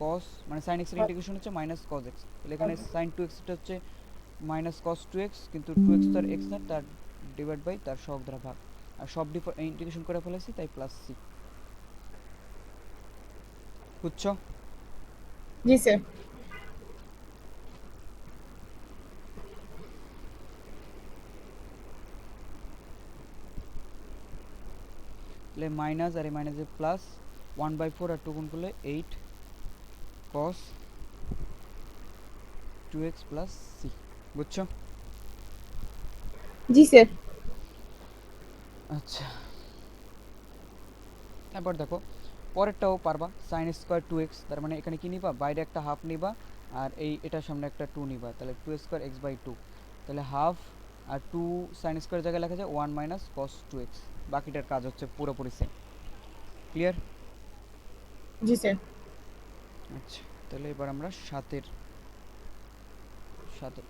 কস, মানে সাইন x এর ইন্টিগ্রেশন হচ্ছে মাইনাস কস x। তাহলে এখানে সাইন 2x টা হচ্ছে মাইনাস কস 2x, কিন্তু 2x তো আর x না, তার ডিভাইড বাই তার সহগ দ্বারা ভাগ, আর সব ইন্টিগ্রেশন করে ফেলেছি তাই প্লাস সি। বুঝছো? জি স্যার। তাহলে মাইনাস আর এই মাইনাসে প্লাস 1/4 আর 2 গুণ করলে 8 cos 2x প্লাস c। বুঝছো? জি স্যার। আচ্ছা, এবার দেখো পরেরটাও পারবা। সাইন স্কোয়ার 2x, তার মানে এখানে কি নিবা, বাইরে একটা হাফ নিবা আর এই এটার সামনে একটা 2 নিবা, তাহলে 2 স্কোয়ার x বাই 2, তাহলে হাফ আর 2 সাইন স্কোয়ার জায়গায় লেখা যায় 1 মাইনাস cos 2x। বাকিটার কাজ হচ্ছে পুরোপুরি সেম। ক্লিয়ার? জি স্যার। আচ্ছা, তাহলে এবার আমরা সাতের সাতের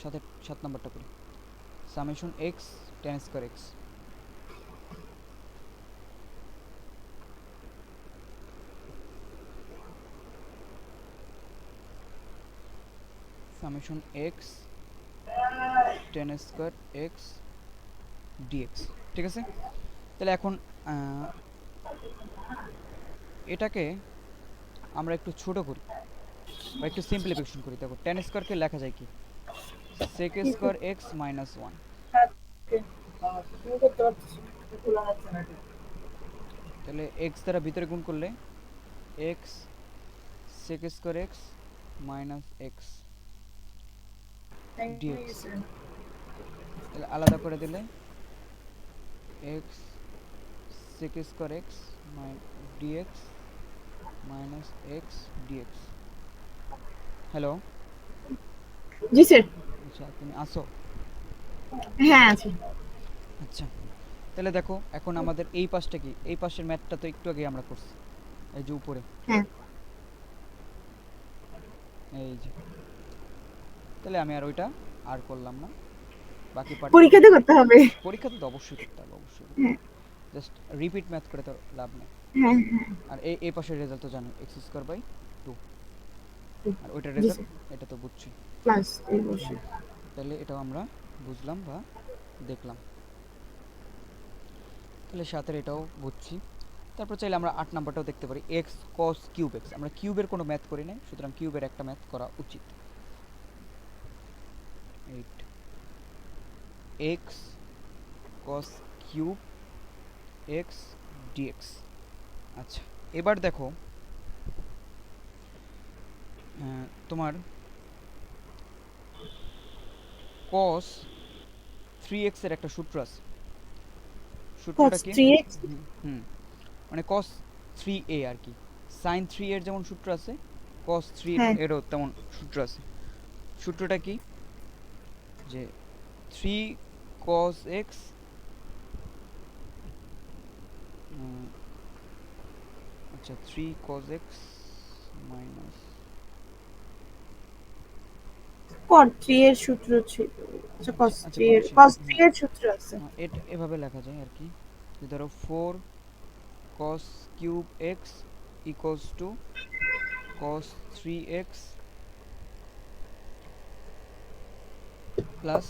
সাতের 7 নাম্বারটা করি। Summation x ten square x. Summation x ten square x dx. ঠিক আছে, তাহলে এখন এটাকে আমরা একটু ছোট করি বা একটু সিম্পলিফিকেশন করি। দেখো টেন স্কোয়ারকে লেখা যায় কি, sec square x minus one. তাহলে এক্স দ্বারা ভিতরে গুণ করলে x sec square x minus x dx. তাহলে আলাদা করে দিলে x sec square x dx minus x dx. Hello, জি স্যার। আচ্ছা তুমি আসো। হ্যাঁ আছে। আচ্ছা, তাহলে দেখো এখন আমাদের এই পাশটা কি, এই পাশের ম্যাথটা তো একটু আগে আমরা করছি, এই যে উপরে, হ্যাঁ। এই যে। তাহলে আমি আর ওইটা আর করলাম না, বাকি পার্টটা পরীক্ষাতে করতে হবে। পরীক্ষাতে তো অবশ্যই করতে হবে, অবশ্যই করতে হ্যাঁ হবে। জাস্ট রিপিট ম্যাথ করে তো লাভ নেই। হ্যাঁ হ্যাঁ। আর এই পাশের রেজাল্ট তো জানো, এক্স স্কোয়ার বাই 2, আর ওইটার জি রেজাল্ট স্যার। এটা তো বুঝছি। প্লাস এই বসে। তাহলে এটাও আমরা বুঝলাম বা দেখলাম। তাহলে সাথে এটাও বুঝছি। তারপর চাইলে আমরা 8 নাম্বারটাও দেখতে পারি, এক্স কস কিউব এক্স। আমরা কিউবের কোনো ম্যাথ করি নাই, সুতরাং কিউবের একটা ম্যাথ করা উচিত। 8 x cos cube x dx. আচ্ছা, এবার দেখো তোমার কস 3x এর একটা সূত্র আছে। cos সূত্রটা কি? 3x। হুম হুম, মানে কস 3a আর কি। সাইন 3 এর যেমন সূত্র আছে, কস 3 হ্যাঁ। এরও তেমন সূত্র আছে। সূত্রটা কি, যে 3 cos x আচ্ছা 3 cos x মাইনাস, cot 3 এর সূত্র ছিল। আচ্ছা আচ্ছা cos আচ্ছা 3 এর বুঝছি, cos 3 হ্যাঁ এর সূত্র আছে। এটা এভাবে লেখা যায় আর কি, যে ধরো 4 cos cube x equals two cos 3x plus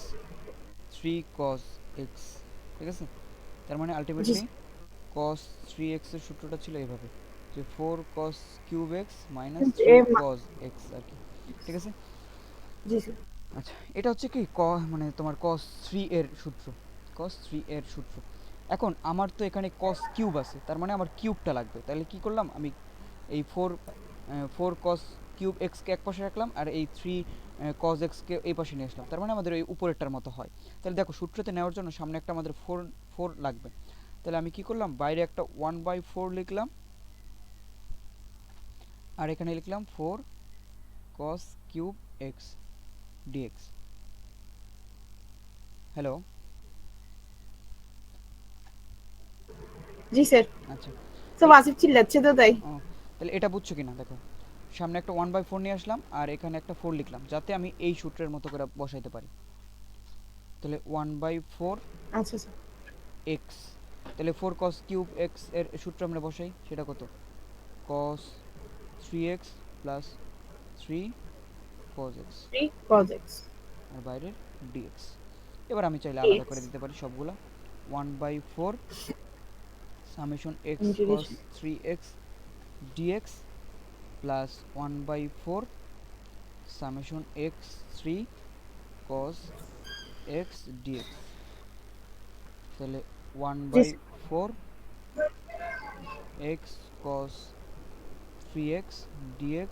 3 cos x। ঠিক আছে, তার মানে জি আলটিমেটলি cos 3x এর সূত্রটা ছিল এইভাবে, যে 4 cos কিউব x মাইনাস এ 3 cos x আর কি। ঠিক আছে, জি স্যার। আচ্ছা এটা হচ্ছে কি মানে তোমার cos 3 এর সূত্র, cos 3 এর সূত্র। এখন আমার তো এখানে cos কিউব আছে, তার মানে আমার কিউবটা লাগবে। তাহলে কি করলাম আমি, এই 4 cos কিউব x কে এক পাশে রাখলাম আর এই 3 cos x কে এই পাশে নিয়ে আসলাম, তার মানে আমাদের এই উপরেরটার মতো হয়। তাহলে দেখো সূত্রতে নেওয়ার জন্য সামনে একটা আমাদের 4 লাগবে। তাহলে আমি কি করলাম, বাইরে একটা 1/4 লিখলাম আর এখানে লিখলাম 4 cos cube x dx। Hello, জি স্যার। আচ্ছা সব এই আসিফ চিল্লাচ্ছে তো তাই। ও, তাহলে এটা বুঝছো কিনা দেখো, সামনে একটা 1/4 নিয়ে আসলাম আর এখানে একটা 4 লিখলাম, যাতে আমি এই সূত্রের মতো করে বসাইতে পারি। তাহলে 1/4 আচ্ছা স্যার। এক্স, তাহলে 4 cos কিউব এক্স এর সূত্র আমরা বসাই, সেটা কত, cos 3x plus 3 cos x 3 cos x আর বাইরের dx। এবার আমি চাইলে আলাদা dx করে দিতে পারি সবগুলা, 1/4 summation x cos integration. 3x dx plus 1/4 summation x 3 cos x dx। তাহলে 1 জি by sir. 4 x cos 3x dx,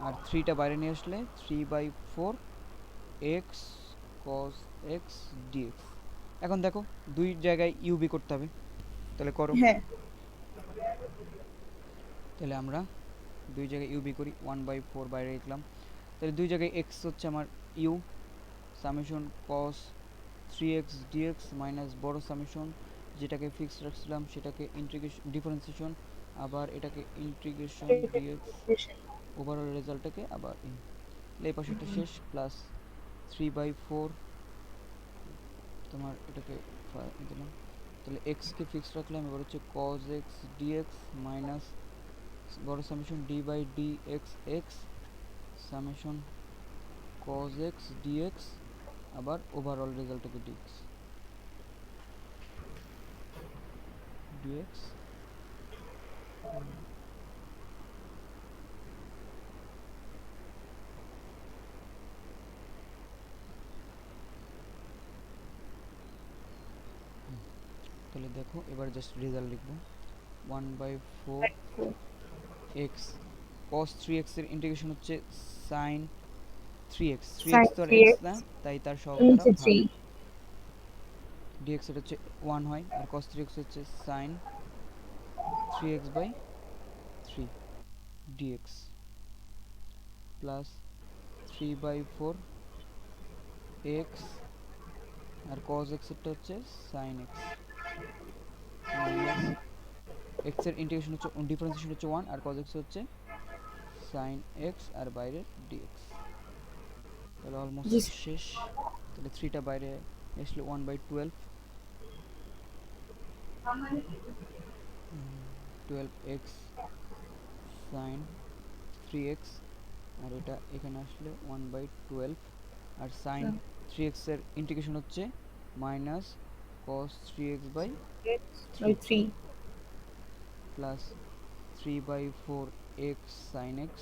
আর 3টা বাইরে নিয়ে আসলে 3/4 এক্স কস এক্স ডিএক্স। এখন দেখো দুই জায়গায় ইউবি করতে হবে, তাহলে করো। হ্যাঁ তাহলে আমরা দুই জায়গায় ইউবি করি, 1/4 বাইরে লিখলাম, তাহলে দুই জায়গায় এক্স হচ্ছে আমার u, summation cos 3x dx minus বড় সামেশন যেটাকে ফিক্স রাখছিলাম সেটাকে ইন্টিগ্রেশন ডিফারেন্সিয়েশন, আবার এটাকে ইন্টিগ্রেশন ডিএক্স, ওভারঅল রেজাল্টটাকে আবার তাহলে এই পাশেটা শেষ, প্লাস 3/4 তোমার এটাকে দিলাম, তাহলে এক্সকে ফিক্স রাখলাম, এবার হচ্ছে cos x dx মাইনাস বড় summation d by d x x summation cos x dx, আবার ওভারঅল রেজাল্টটাকে dx dx। তাহলে দেখো এবার জাস্ট রেজাল্ট লিখবো, 1/4 x cos 3x এর ইন্টিগ্রেশন হচ্ছে sin 3x, 3x sin তো আর x 3x না, তাই তার সহগ দ্বারা নিচে ভাগ, 3 dx এটা হচ্ছে 1 হয়, আর cos 3x হচ্ছে sin 3x/3 dx plus 3/4 x, আর cos x এটা হচ্ছে sin x মাইনাস x এর ইন্টিগ্রেশন হচ্ছে ডিফারেন্সিয়েশন হচ্ছে 1, আর cos x হচ্ছে sin x, আর বাইরে dx। তাহলে অলমোস্ট জি শেষ, তাহলে 3টা বাইরে আসলে 1/12 12x sin 3x, আর এটা এখানে আসলে 1/12, আর sin 3x এর ইন্টিগ্রেশন হচ্ছে মাইনাস cos 3x/3 ওই 3 প্লাস 3/4 x sin x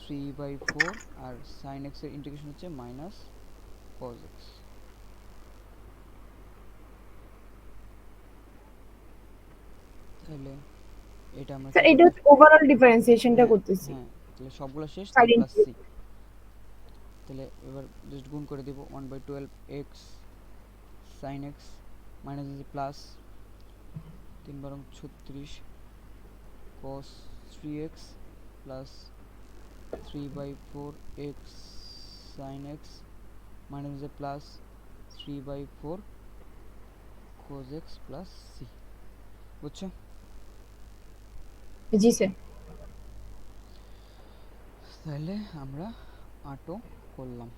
3/4, আর sin x এর ইন্টিগ্রেশন হচ্ছে মাইনাস cos x। তাহলে এটা আমরা স্যার কি এটা করব? হচ্ছে ওভারঅল ডিফারেন্সিয়েশনটা হ্যাঁ করতেছি হ্যাঁ, তাহলে সবগুলো শেষ, তাহলে সাইড প্লাস সি, তাহলে এবার জাস্ট গুণ করে দিব, 1/12 x sin x মাইনাস যে plus 3/36 cos 3x plus 3/4 x sin x minus যে plus 3/4 cos x plus c। বুঝছো? জি স্যার তাহলে আমরা 8ও করলাম।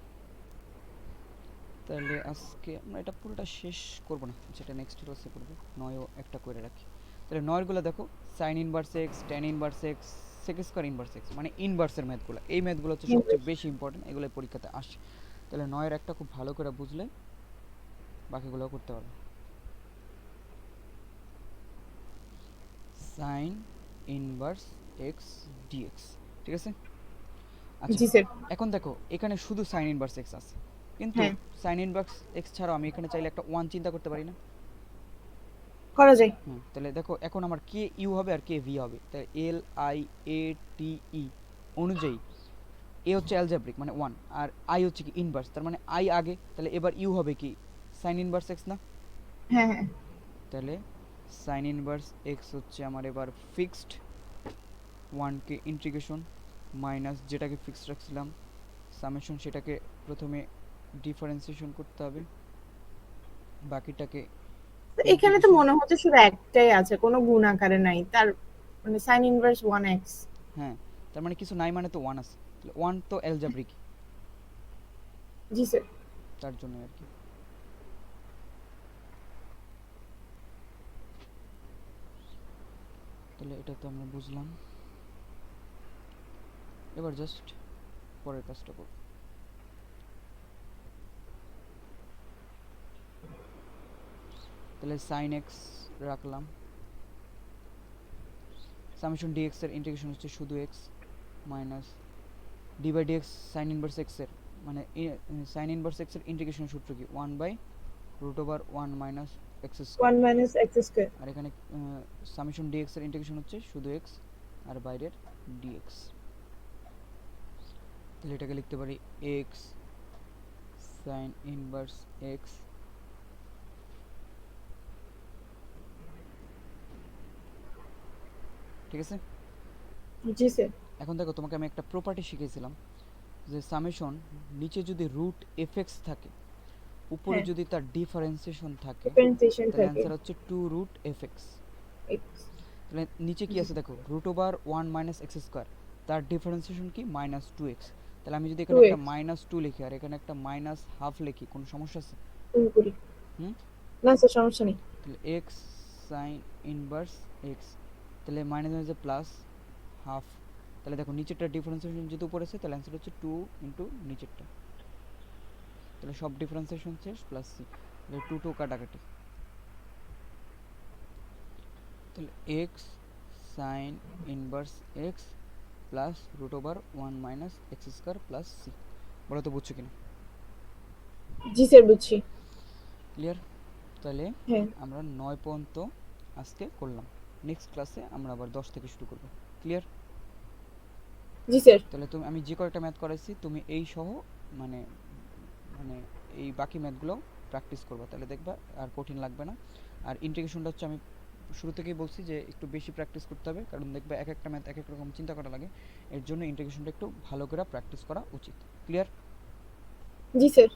তাহলে আজকে আমরা এটা পুরোটা শেষ করব না, যেটা নেক্সট ক্লাসে করব, 9ও একটা করে রাখি। তাহলে 9এরগুলো দেখো, sin inverse x, tan inverse x, sec square inverse x, মানে ইনভার্সের ম্যাথগুলো, এই ম্যাথগুলো হচ্ছে সবচেয়ে বেশি ইম্পর্টেন্ট, এগুলো পরীক্ষাতে আসে। তাহলে 9এর একটা খুব ভালো করে বুঝলে বাকিগুলো করতে পারবে। sin ইনভার্স এক্স ডিএক্স, ঠিক আছে? আচ্ছা, জি স্যার এখন দেখো এখানে শুধু sin ইনভার্স এক্স আছে, কিন্তু হ্যাঁ sin ইনভার্স এক্স ছাড়াও আমি এখানে চাইলে একটা 1 চিন্তা করতে পারি না? করা যায় হুম, তাহলে দেখো এখন আমার কে ইউ হবে আর কে ভি হবে, তাই এল আই এ টি ই অনুযায়ী এ হচ্ছে অ্যালজেব্রিক মানে 1, আর আই হচ্ছে কি ইনভার্স, তার মানে আই আগে, তাহলে এবার ইউ হবে কি সাইন ইনভার্স এক্স না? হ্যাঁ হ্যাঁ তাহলে সাইন ইনভার্স এক্স হচ্ছে আমার এবার ফিক্সড, 1কে ইন্টিগ্রেশন মাইনাস যেটাকে ফিক্সড রাখছিলাম সামেশন, সেটাকে প্রথমে ডিফারেন্সিয়েশন করতে হবে, বাকিটাকে তো এখানে তো ইন্টিগ্রেশন। মনে হচ্ছে শুধু একটাই আছে কোনো গুণ আকারে নাই তার মানে sin ইনভার্স 1x হ্যাঁ, তার মানে কিছু নাই মানে তো 1 আছে, তাহলে 1 তো অ্যালজেব্রিক, জি স্যার তার জন্য আর কি। তাহলে এটা তো আমরা বুঝলাম, এবার জাস্ট পরের কাজটা করব। তাহলে sin x রাখলাম, সামেশন dx এর ইন্টিগ্রেশন হচ্ছে শুধু x minus d by dx sin inverse x এর, মানে sin ইনভার্স x এর ইন্টিগ্রেশন সূত্র কি 1/√x root over 1 minus x 1 square, minus x square. আর এখানে সামেশন ডিএক্স এর ইন্টিগ্রেশন হচ্ছে শুধু এক্স আর বাইরের ডিএক্স। তাহলে এটাকে লিখতে পারি এক্স সাইন ইনভার্স এক্স ঠিক আছে। জি স্যার। এখন দেখো তোমাকে আমি একটা প্রপার্টি শিখিয়েছিলাম যে সামেশন নিচে যদি রুট এফএক্স থাকে, উপরে হ্যাঁ, যদি তার ডিফারেন্সিয়েশন থাকে, ডিফারেন্সিয়েশন তাহলে থাকে অ্যান্সার হচ্ছে 2 রুট এফএক্স। এক্স। তাহলে নিচে কি আছে দেখো, root over 1 minus x square, তার ডিফারেন্সিয়েশন কি মাইনাস 2x। তাহলে আমি যদি এখানে একটা 2x মাইনাস 2 লিখি আর এখানে একটা মাইনাস হাফ লিখি, কোনো সমস্যা আছে? গুণ করি। হুম। না স্যার, সমস্যা নেই। তাহলে এক্স সাইন ইনভার্স এক্স, তাহলে মাইনাস মাইনাসে প্লাস হাফ। তাহলে দেখো নিচেরটা ডিফারেন্সিয়েশন যেহেতু উপরে আছে, তাহলে অ্যান্সার হচ্ছে 2 ইন্টু নিচেরটা। তাহলে সব ডিফারেন্সিয়েশন শেষ, প্লাস সি, তাহলে 2 2 কাটাকাটি। তাহলে x sine inverse x plus root over 1 minus x square plus C. বলো তো বুঝছো কিনা? জি স্যার, বুঝছি। ক্লিয়ার? তাহলে হ্যাঁ। আমরা 9 পর্যন্ত আজকে করলাম, নেক্সট ক্লাসে আমরা আবার 10 থেকে শুরু করব। ক্লিয়ার? জি স্যার। তাহলে তুমি, আমি যে কয়েকটা ম্যাথ করাইছি তুমি এই সহ মানে মানে এই বাকি ম্যাথগুলো প্র্যাকটিস করবা, তাহলে দেখবা আর কঠিন লাগবে না। আর ইন্টিগ্রেশনটা হচ্ছে আমি শুরু থেকেই বলছি যে একটু বেশি প্র্যাকটিস করতে হবে, কারণ দেখবা এক একটা ম্যাথ এক এক রকম চিন্তা করা লাগে, এর জন্য ইন্টিগ্রেশনটা একটু ভালো করে প্র্যাকটিস করা উচিত। ক্লিয়ার? জি স্যার।